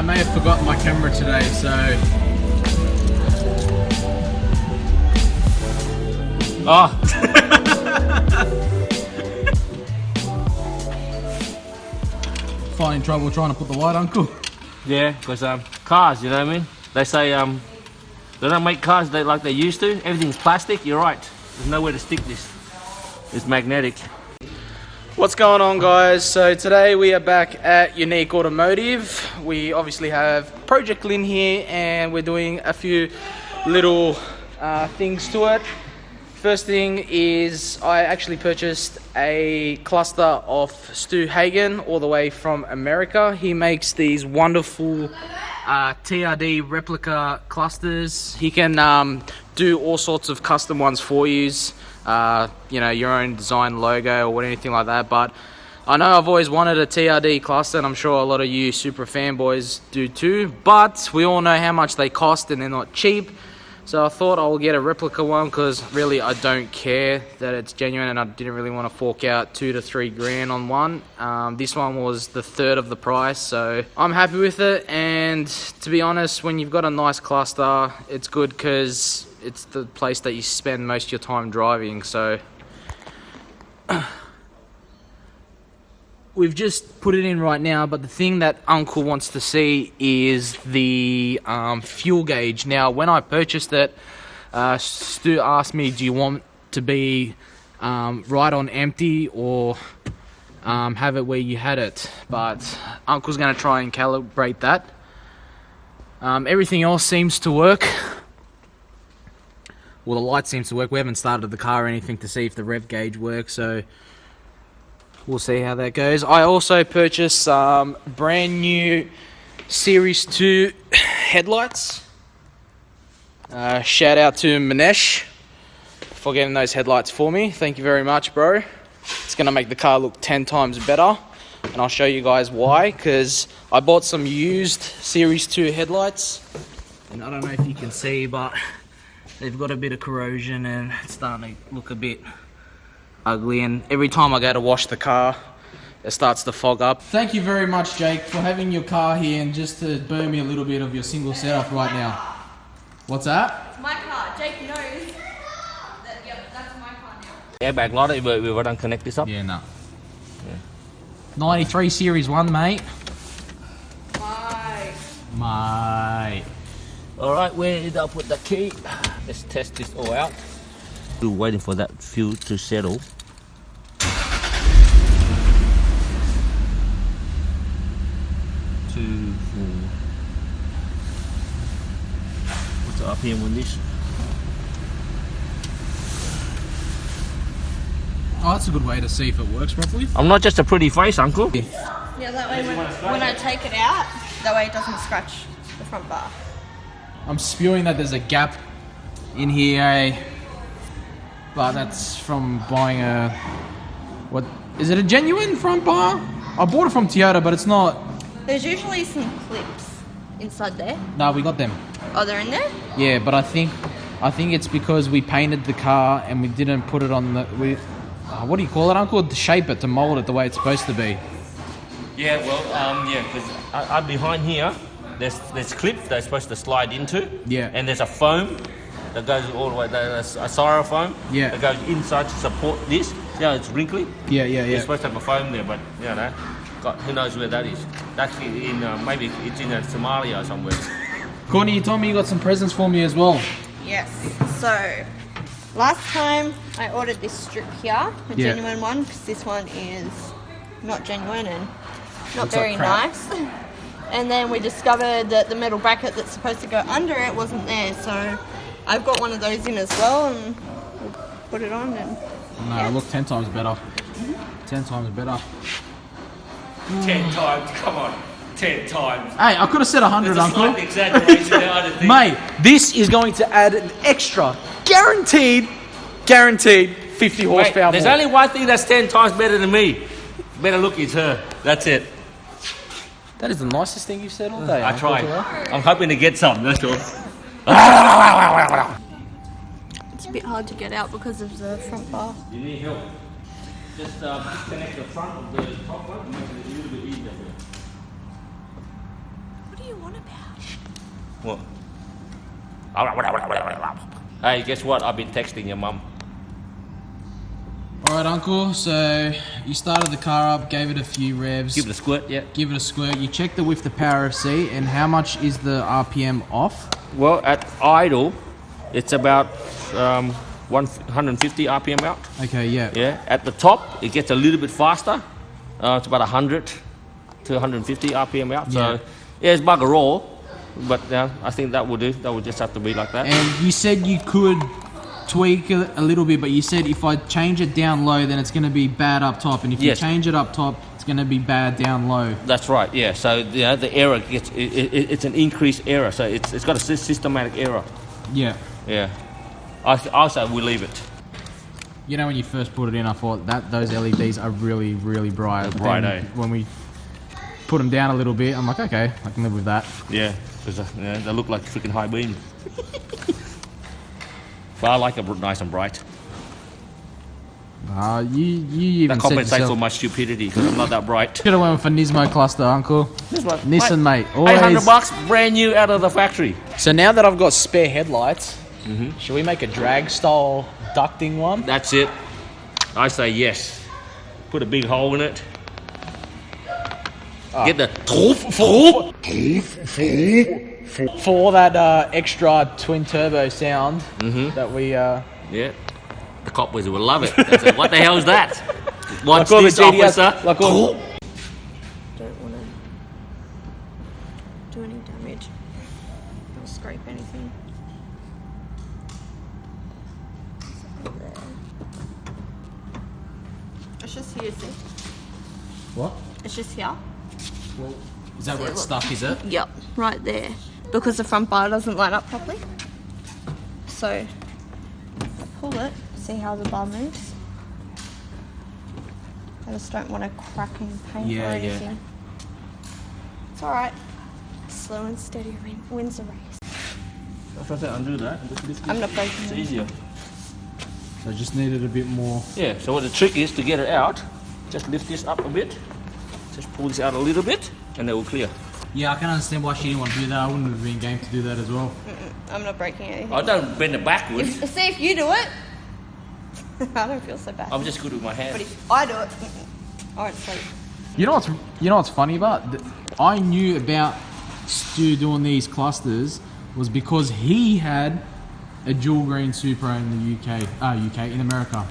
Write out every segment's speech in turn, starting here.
I may have forgotten my camera today, so... Oh! Finding trouble trying to put the light, Uncle? Yeah, because cars, you know what I mean? They say they don't make cars like they used to. Everything's plastic. You're right. There's nowhere to stick this. It's magnetic. What's going on, guys? So today we are back at Unique Automotive. We obviously have Project Lynn here and we're doing a few little things to it. First thing is I actually purchased a cluster of Stu Hagen all the way from America. He makes these wonderful TRD replica clusters. He can do all sorts of custom ones for you. You know, your own design logo or anything like that. But I know I've always wanted a TRD cluster, and I'm sure a lot of you Supra fanboys do too. But we all know how much they cost, and they're not cheap. So I thought I will get a replica one because really I don't care that it's genuine, and I didn't really want to fork out $2 to $3 grand on one. This one was the third of the price, so I'm happy with it. And to be honest, when you've got a nice cluster, it's good because it's the place that you spend most of your time driving. So we've just put it in right now, but the thing that Uncle wants to see is the fuel gauge. Now, when I purchased it, Stu asked me, do you want to be right on empty or have it where you had it? But Uncle's going to try and calibrate that. Everything else seems to work. Well, the light seems to work. We haven't started the car or anything to see if the rev gauge works, so we'll see how that goes. I also purchased brand new Series 2 headlights. Shout out to Manesh for getting those headlights for me. Thank you very much, bro. It's going to make the car look 10 times better, and I'll show you guys why, because I bought some used Series 2 headlights, and I don't know if you can see, but they've got a bit of corrosion and it's starting to look a bit ugly, and every time I go to wash the car it starts to fog up. Thank you very much, Jake, for having your car here and just to burn me a little bit of your single setup right now. What's that? It's my car. Jake knows that, yep, that's my car now. Airbag lighter, we don't connect this up? Yeah, no. Yeah. 93 Series 1, mate. Mate. Alright, where did I put the key? Let's test this all out. We're waiting for that fuel to settle. 2, 4. What's the RPM on this? Oh, that's a good way to see if it works properly. I'm not just a pretty face, Uncle. Yeah, that way when I take it out, that way it doesn't scratch the front bar. I'm spewing that there's a gap in here, but that's from buying a... What is it, a genuine front bar? I bought it from Toyota, but it's not. There's usually some clips inside there. No, we got them. Oh, they're in there? Yeah, but I think it's because we painted the car and we didn't put it on the... what do you call it, Uncle? To shape it, to mold it the way it's supposed to be. Yeah, well, yeah, because behind here, there's clips they're supposed to slide into. Yeah. And there's a foam that goes all the way, there's a styrofoam that goes inside to support this. Yeah, it's wrinkly. Yeah. You're supposed to have a foam there, but you know, God, who knows where that is? That's in maybe it's in Somalia or somewhere. Courtney, you told me you got some presents for me as well. Yes. So, last time I ordered this strip here, a genuine one, because this one is not genuine and not very nice. And then we discovered that the metal bracket that's supposed to go under it wasn't there, so I've got one of those in as well, and we'll put it on. And no, look 10 times better. 10 times better. 10 times, come on, 10 times. Hey, I could have said 100, Uncle. Slight exaggeration there, I think. Mate, this is going to add an extra, guaranteed 50 horsepower more. There's only one thing that's 10 times better than me. Better look, it's her. That's it. That is the nicest thing you've said all day. I tried. I'm hoping to get some, that's all. it's a bit hard to get out because of the front bar. You need help. Just disconnect the front of the top one and make it a little bit easier for you. What do you What? Hey, guess what? I've been texting your mum. Alright, Uncle, so you started the car up, gave it a few revs. Give it a squirt, yeah. Give it a squirt. You checked it with the power of C, and how much is the RPM off? Well, at idle, it's about 150 RPM out. Okay, yeah. Yeah. At the top, it gets a little bit faster. It's about 100 to 150 RPM out. So, yeah, it's bugger all. But I think that will do. That will just have to be like that. And you said you could tweak it a little bit, but you said if I change it down low, then it's going to be bad up top, and if you change it up top, it's going to be bad down low. That's right. Yeah. So the error gets it's an increased error. So it's got a systematic error. Yeah. Yeah. I say we leave it. You know, when you first put it in, I thought that those LEDs are really, really bright. They're bright, eh? When we put them down a little bit, I'm like, okay, I can live with that. Yeah, because they look like freaking high beam. But I like it nice and bright. You even that compensates for my stupidity because I'm not that bright. Should have went with a Nismo cluster, Uncle. Nissan, mate. Always. $800, brand new out of the factory. So now that I've got spare headlights, should we make a drag style ducting one? That's it. I say yes. Put a big hole in it. Get the for that extra twin turbo sound that we yeah, the cop will love it. They say, what the hell is that? What's like this, officer? Like all... Don't want to do any damage or scrape anything. There. It's just here, see? What? It's just here. Well, is that where it's stuck, is it? Yep, right there. Because the front bar doesn't line up properly. So, I pull it, see how the bar moves. I just don't want to crack and paint or anything. It's alright. Slow and steady wins the race. If I say undo that, I'm not breaking it's it. easier. So I just needed a bit more. Yeah, so what the trick is to get it out, just lift this up a bit. Just pull this out a little bit and it will clear. Yeah, I can understand why she didn't want to do that. I wouldn't have been game to do that as well. I'm not breaking anything. I don't bend it backwards. See if you do it. I don't feel so bad. I'm just good with my hands. But if I do it, I won't sleep. You know what's funny about? I knew about Stu doing these clusters was because he had a dual green Supra in the UK in America.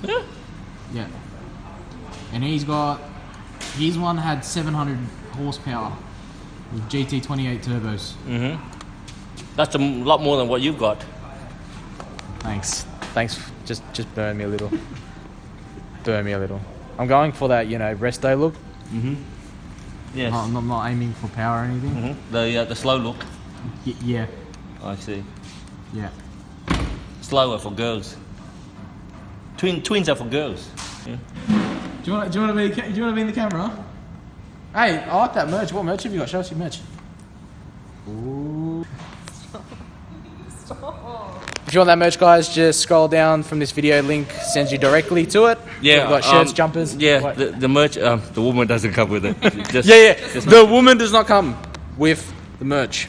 Yeah. Yeah. And his one had 700 horsepower with GT28 turbos. That's a lot more than what you've got. Thanks. Just burn me a little. Burn me a little. I'm going for that, resto look. Yes. I'm not aiming for power or anything. The slow look. Yeah. I see. Yeah. Slower for girls. Twins are for girls. Yeah. Do you want to be in the camera? Hey, I like that merch. What merch have you got? Show us your merch. Ooh. If you want that merch, guys, just scroll down from this video. Link sends you directly to it. Yeah. We've got shirts, jumpers. Yeah. The merch. The woman doesn't come with it. Just, The woman does not come with the merch.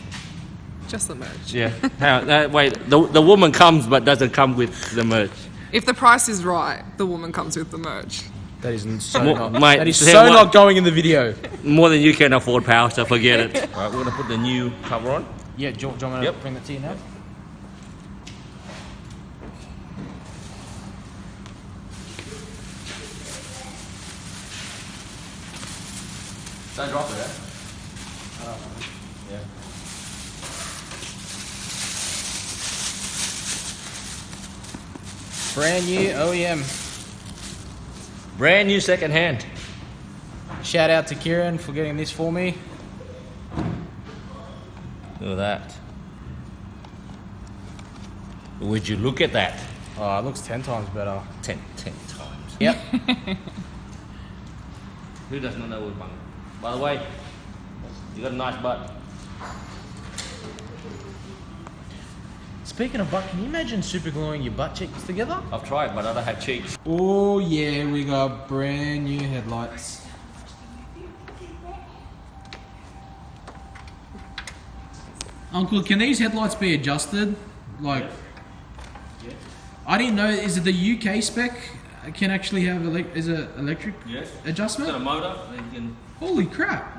Just the merch. Yeah. Wait. The woman comes but doesn't come with the merch. If the price is right, the woman comes with the merch. That is so Mate, that is so not going in the video. More than you can afford, pal, so forget it. Alright, we're going to put the new cover on. Yeah, do you want me to bring that to you now? Don't drop it, eh? Yeah. Brand new OEM. Brand new second hand. Shout out to Kieran for getting this for me. Look at that. Would you look at that? Oh, it looks 10 times better. 10 times. Yep. Who does not know what bung? By the way, you got a nice butt. Speaking of butt, can you imagine super gluing your butt cheeks together? I've tried, but I don't have cheeks. Oh yeah, we got brand new headlights. Uncle, can these headlights be adjusted? Like, Yes. I didn't know. Is it the UK spec? Can actually have is it electric Yes. adjustment? It's got a motor. And you can, Holy crap!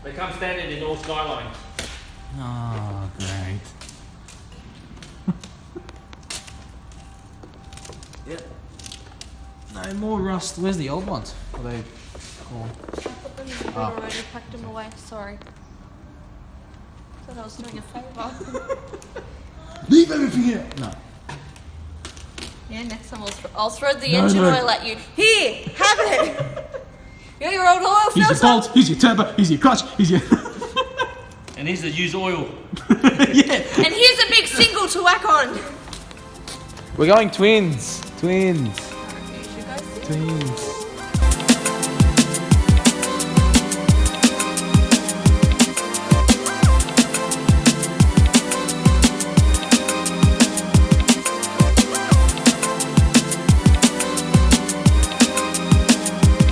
they come standard in all Skylines. Oh, great. Yeah. No more rust. Where's the old ones? Are they gone? I put them in the boot already, packed them away. Sorry. Thought I was doing a favour. Leave everything here. No. Yeah, next time I'll throw the engine oil at you. Here, have it. You got your old oil Here's your filter. bolt. Here's your turbo. Here's your clutch. Here's your. And here's the used oil. Yeah. And here's a big single to whack on. We're going twins. Twins. Alright, you should go see. Twins.